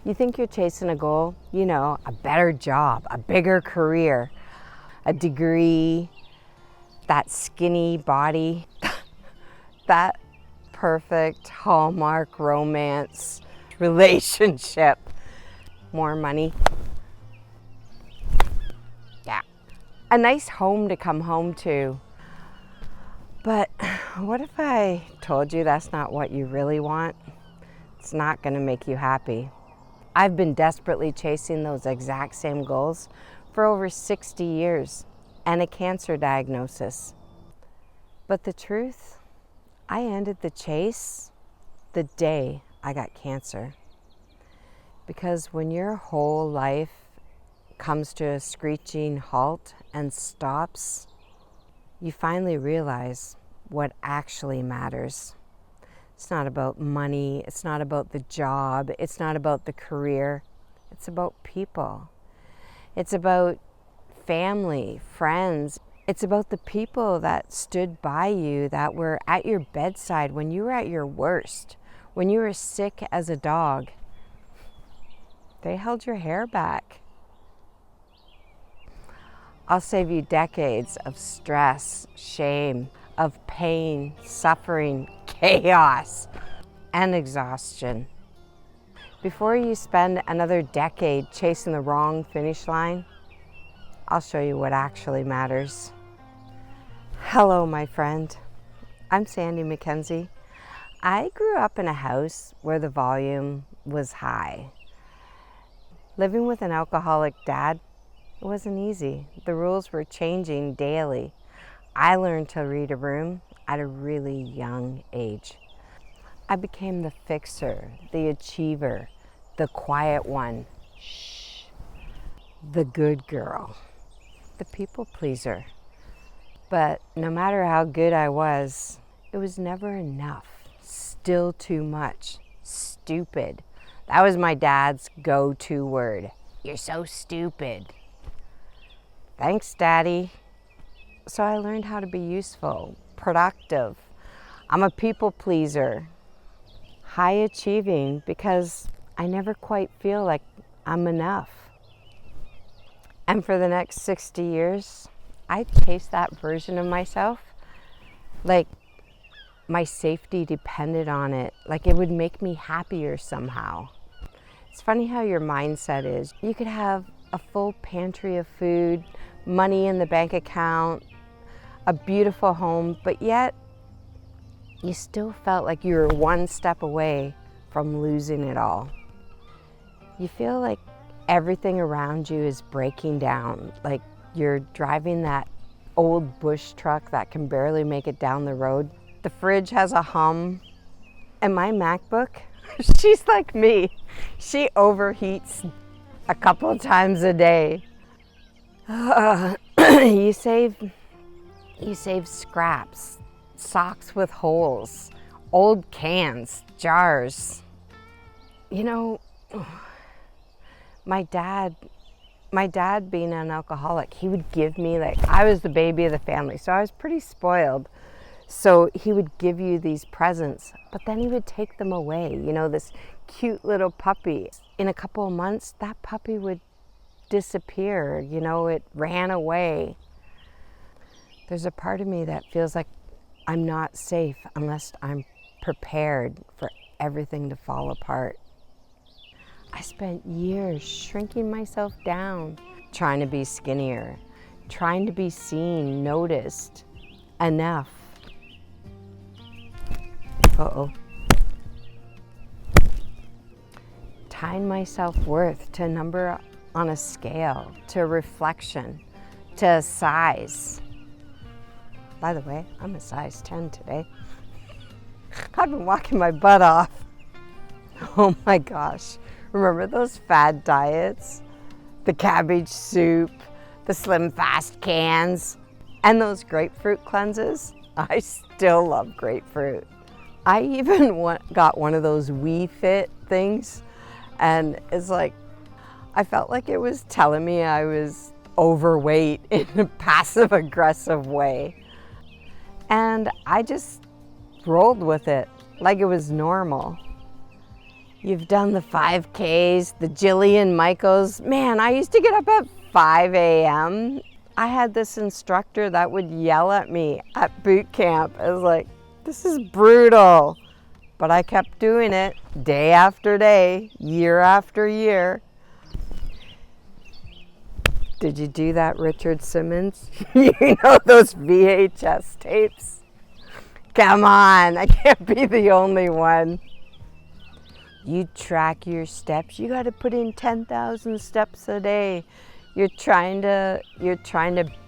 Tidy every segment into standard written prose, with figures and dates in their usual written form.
You think you're chasing a goal, you know, a better job, a bigger career, a degree, that skinny body, that perfect Hallmark romance relationship, more money. Yeah, a nice home to come home to. But what if I told you that's not what you really want? It's not going to make you happy. I've been desperately chasing those exact same goals for over 60 years and a cancer diagnosis. But the truth, I ended the chase the day I got cancer. Because when your whole life comes to a screeching halt and stops, you finally realize what actually matters. It's not about money, it's not about the job, it's not about the career, it's about people. It's about family, friends. It's about the people that stood by you, that were at your bedside when you were at your worst, when you were sick as a dog. They held your hair back. I'll save you decades of stress, shame, of pain, suffering, chaos, and exhaustion. Before you spend another decade chasing the wrong finish line, I'll show you what actually matters. Hello, my friend. I'm Sandy McKenzie. I grew up in a house where the volume was high. Living with an alcoholic dad, it wasn't easy. The rules were changing daily. I learned to read a room at a really young age. I became the fixer, the achiever, the quiet one, the good girl, the people pleaser. But no matter how good I was, it was never enough. Still too much. Stupid. That was my dad's go-to word. You're so stupid. Thanks, Daddy. So I learned how to be useful, productive. I'm a people pleaser, high achieving, because I never quite feel like I'm enough. And for the next 60 years, I chased that version of myself like my safety depended on it, like it would make me happier somehow. It's funny how your mindset is. You could have a full pantry of food, money in the bank account, a beautiful home, but yet you still felt like you were one step away from losing it all. You feel like everything around you is breaking down, like you're driving that old bush truck that can barely make it down the road. The fridge has a hum, and my MacBook, she's like me. She overheats a couple of times a day. You save scraps, socks with holes, old cans, jars. You know, my dad being an alcoholic, he would give me, like, I was the baby of the family, so I was pretty spoiled. So he would give you these presents, but then he would take them away. You know, this cute little puppy. In a couple of months, that puppy would disappear. You know, it ran away. There's a part of me that feels like I'm not safe unless I'm prepared for everything to fall apart. I spent years shrinking myself down, trying to be skinnier, trying to be seen, noticed, enough. Tying my self-worth to a number on a scale, to a reflection, to a size. By the way, I'm a size 10 today. I've been walking my butt off. Oh my gosh. Remember those fad diets? The cabbage soup, the Slim Fast cans, and those grapefruit cleanses? I still love grapefruit. I even got one of those Wii Fit things, and it's like, I felt like it was telling me I was overweight in a passive aggressive way. And I just rolled with it like it was normal. You've done the 5Ks, the Jillian Michaels. Man, I used to get up at 5 a.m. I had this instructor that would yell at me at boot camp. I was like, this is brutal. But I kept doing it day after day, year after year. Did you do that, Richard Simmons? You know those VHS tapes? Come on, I can't be the only one. You track your steps. You got to put in 10,000 steps a day. You're trying to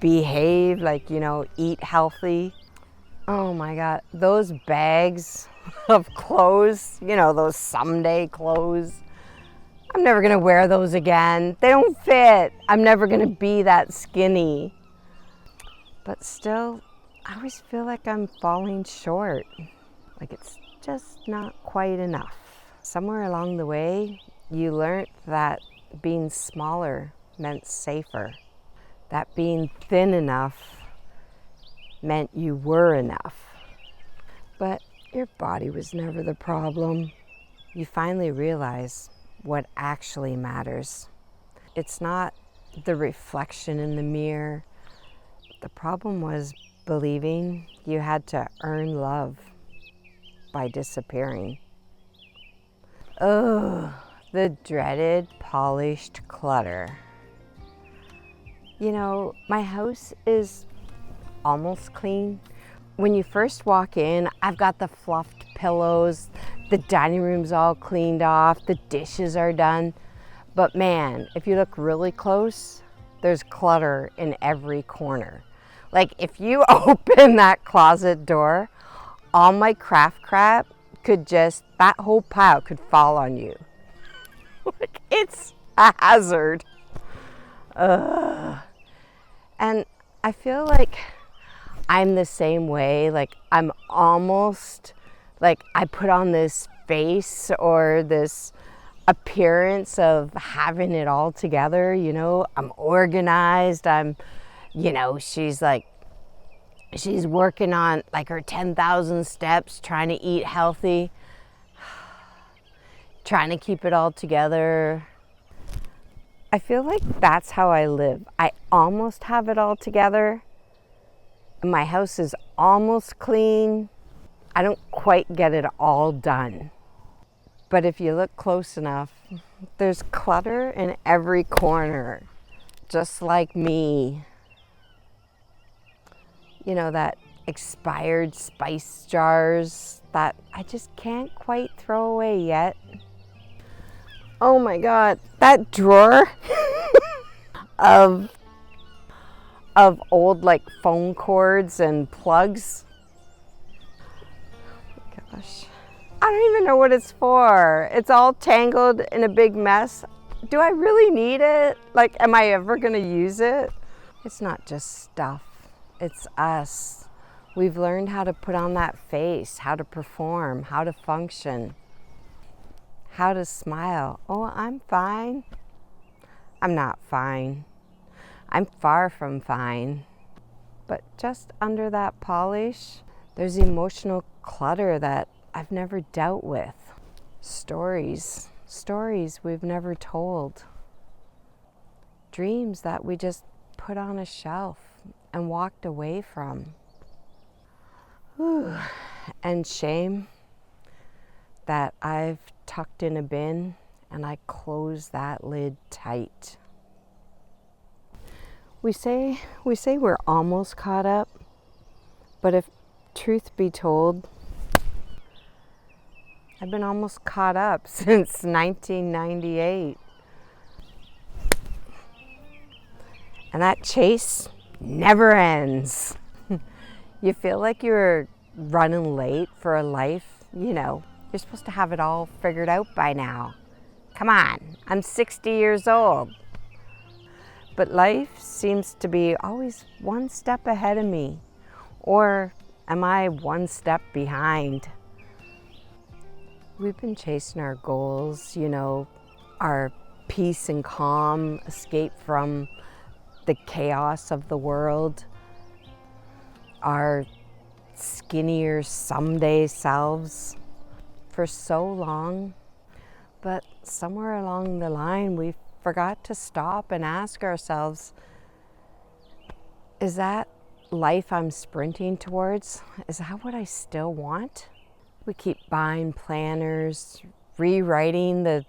behave, like, you know, eat healthy. Oh my God, those bags of clothes, you know, those someday clothes. I'm never gonna wear those again. They don't fit. I'm never gonna be that skinny. But still, I always feel like I'm falling short. Like it's just not quite enough. Somewhere along the way, you learned that being smaller meant safer. That being thin enough meant you were enough. But your body was never the problem. You finally realize what actually matters. It's not the reflection in the mirror. The problem was believing you had to earn love by disappearing. Oh, the dreaded polished clutter. You know, my house is almost clean. When you first walk in, I've got the fluffed pillows, the dining room's all cleaned off, the dishes are done. But man, if you look really close, there's clutter in every corner. Like if you open that closet door, all my craft crap could just, that whole pile could fall on you. Like it's a hazard. Ugh. And I feel like I'm the same way. Like I'm almost, like I put on this face or this appearance of having it all together, you know. I'm organized. I'm, you know, she's working on like her 10,000 steps, trying to eat healthy, trying to keep it all together. I feel like that's how I live. I almost have it all together. My house is almost clean. I don't quite get it all done. But if you look close enough, there's clutter in every corner, just like me. You know, that expired spice jars that I just can't quite throw away yet. Oh my God, that drawer of old like phone cords and plugs. Oh my gosh, I don't even know what it's for. It's all tangled in a big mess. Do I really need it? Like, am I ever gonna use it? It's not just stuff. It's us. We've learned how to put on that face, how to perform, how to function, how to smile. Oh, I'm fine. I'm not fine. I'm far from fine. But just under that polish, there's emotional clutter that I've never dealt with. Stories we've never told. Dreams that we just put on a shelf and walked away from. Whew. And shame that I've tucked in a bin and I close that lid tight. We say we're almost caught up, but if truth be told, I've been almost caught up since 1998. And that chase never ends. You feel like you're running late for a life, you know, you're supposed to have it all figured out by now. Come on, I'm 60 years old. But life seems to be always one step ahead of me. Or am I one step behind? We've been chasing our goals, you know, our peace and calm, escape from the chaos of the world, our skinnier someday selves for so long. But somewhere along the line, we forgot to stop and ask ourselves, is that life I'm sprinting towards? Is that what I still want? We keep buying planners, rewriting the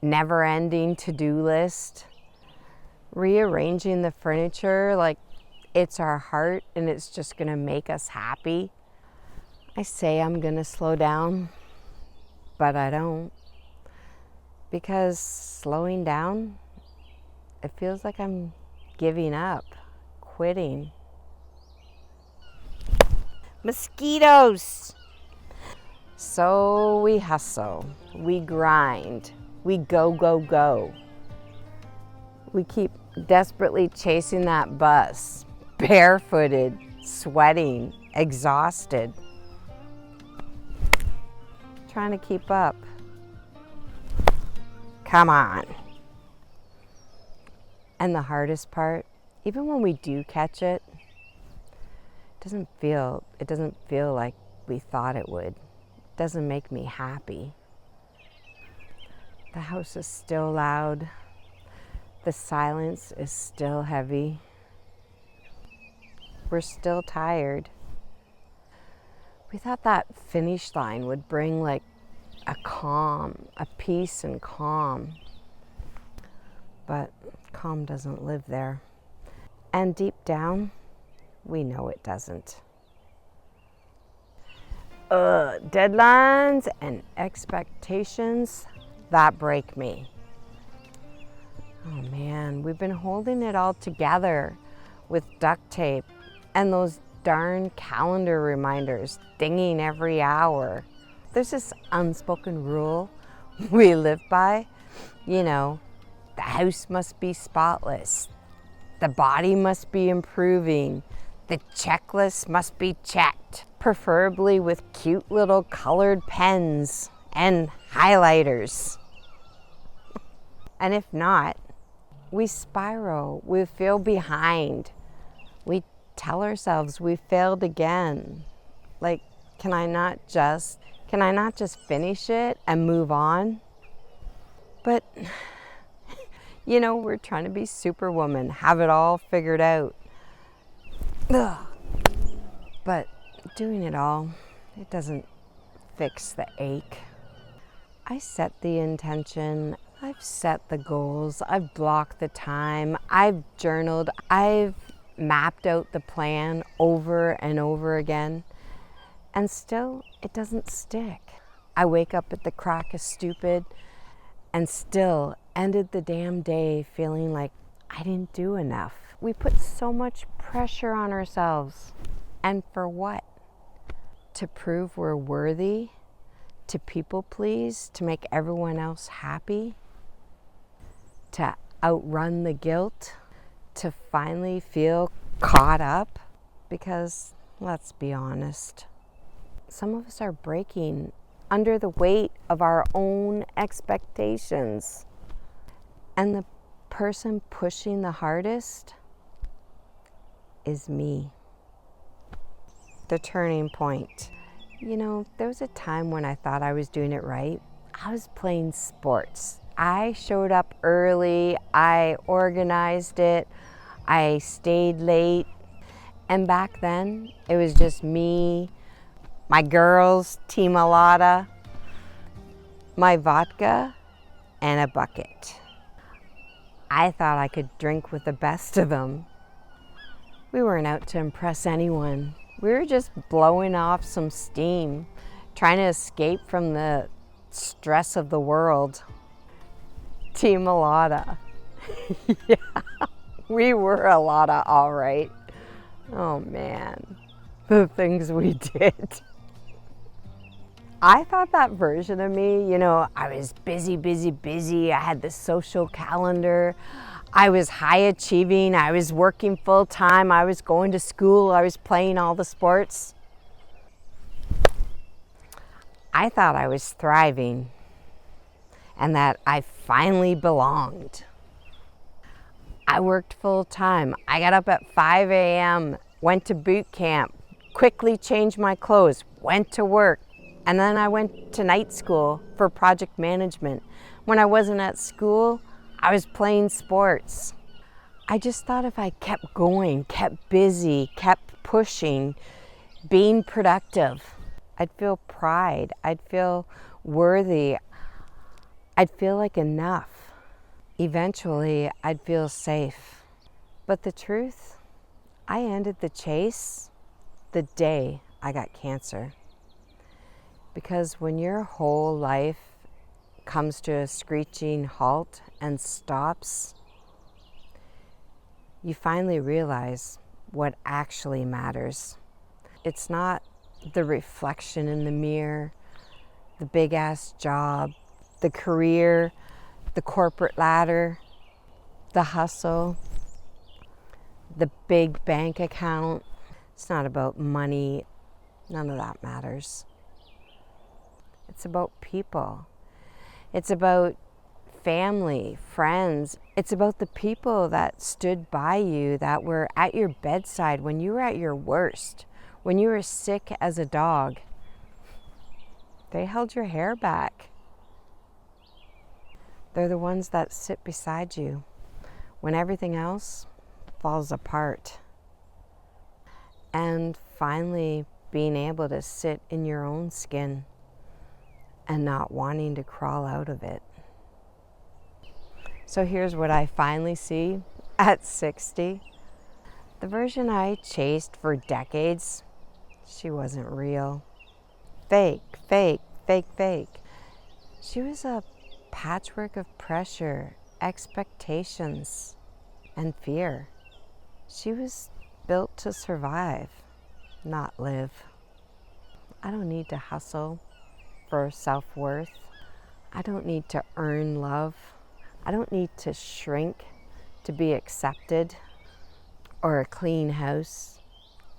never-ending to-do list, rearranging the furniture like it's our heart and it's just gonna make us happy. I say I'm gonna slow down, but I don't. Because slowing down, it feels like I'm giving up, quitting. Mosquitoes! So we hustle, we grind, we go, go, go. We keep desperately chasing that bus, barefooted, sweating, exhausted, trying to keep up. Come on. And the hardest part, even when we do catch it, it doesn't feel like we thought it would. It doesn't make me happy. The house is still loud. The silence is still heavy. We're still tired. We thought that finish line would bring like a calm, a peace and calm. But calm doesn't live there. And deep down, we know it doesn't. Deadlines and expectations, that break me. Oh man, we've been holding it all together with duct tape and those darn calendar reminders dinging every hour. There's this unspoken rule we live by. You know, the house must be spotless. The body must be improving. The checklist must be checked, preferably with cute little colored pens and highlighters. And if not, we spiral, we feel behind. We tell ourselves we failed again. Like, can I not just finish it and move on? But, you know, we're trying to be Superwoman, have it all figured out. Ugh. But doing it all, it doesn't fix the ache. I set the intention, I've set the goals, I've blocked the time, I've journaled, I've mapped out the plan over and over again, and still it doesn't stick. I wake up at the crack of stupid and still ended the damn day feeling like I didn't do enough. We put so much pressure on ourselves. And for what? To prove we're worthy? To people please? To make everyone else happy? To outrun the guilt? To finally feel caught up? Because, let's be honest, some of us are breaking under the weight of our own expectations. And the person pushing the hardest is me. The turning point. You know, there was a time when I thought I was doing it right. I was playing sports. I showed up early, I organized it, I stayed late. And back then, it was just me, my girls, Team Alada, my vodka, and a bucket. I thought I could drink with the best of them. We weren't out to impress anyone. We were just blowing off some steam, trying to escape from the stress of the world. Team Alada. Yeah, we were Alada, all right. Oh man, the things we did. I thought that version of me, you know, I was busy, busy, busy. I had the social calendar. I was high achieving. I was working full time. I was going to school. I was playing all the sports. I thought I was thriving and that I finally belonged. I worked full time. I got up at 5 a.m., went to boot camp, quickly changed my clothes, went to work. And then I went to night school for project management. When I wasn't at school, I was playing sports. I just thought if I kept going, kept busy, kept pushing, being productive, I'd feel pride, I'd feel worthy, I'd feel like enough. Eventually, I'd feel safe. But the truth, I ended the chase the day I got cancer. Because when your whole life comes to a screeching halt and stops, you finally realize what actually matters. It's not the reflection in the mirror, the big ass job, the career, the corporate ladder, the hustle, the big bank account. It's not about money. None of that matters. It's about people. It's about family, friends. It's about the people that stood by you, that were at your bedside when you were at your worst, when you were sick as a dog. They held your hair back. They're the ones that sit beside you when everything else falls apart. And finally being able to sit in your own skin and not wanting to crawl out of it. So here's what I finally see at 60. The version I chased for decades, she wasn't real. Fake, fake, fake, fake. She was a patchwork of pressure, expectations, and fear. She was built to survive, not live. I don't need to hustle for self-worth. I don't need to earn love. I don't need to shrink to be accepted or a clean house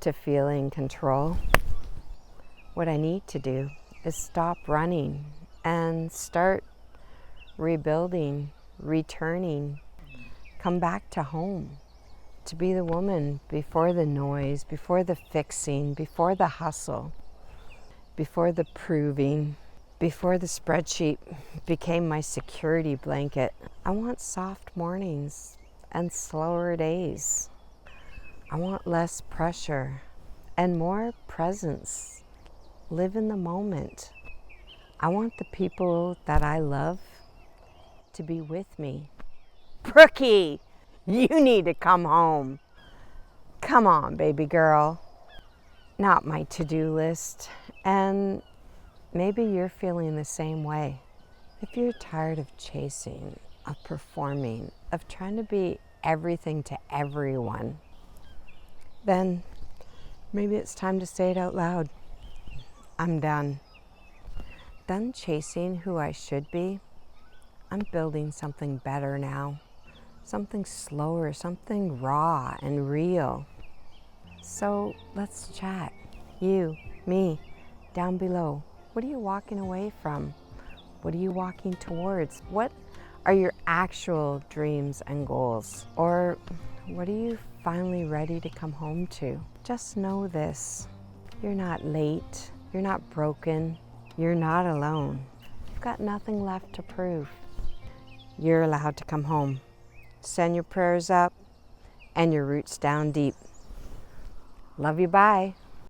to feel in control. What I need to do is stop running and start rebuilding, returning, come back to home, to be the woman before the noise, before the fixing, before the hustle, before the proving, before the spreadsheet became my security blanket. I want soft mornings and slower days. I want less pressure and more presence. Live in the moment. I want the people that I love to be with me. Brookie, you need to come home. Come on, baby girl. Not my to-do list. And maybe you're feeling the same way. If you're tired of chasing, of performing, of trying to be everything to everyone, then maybe it's time to say it out loud. I'm done. Done chasing who I should be. I'm building something better now. Something slower, something raw and real. So let's chat. You, me, down below. What are you walking away from? What are you walking towards? What are your actual dreams and goals? Or what are you finally ready to come home to? Just know this. You're not late. You're not broken. You're not alone. You've got nothing left to prove. You're allowed to come home. Send your prayers up and your roots down deep. Love you, bye.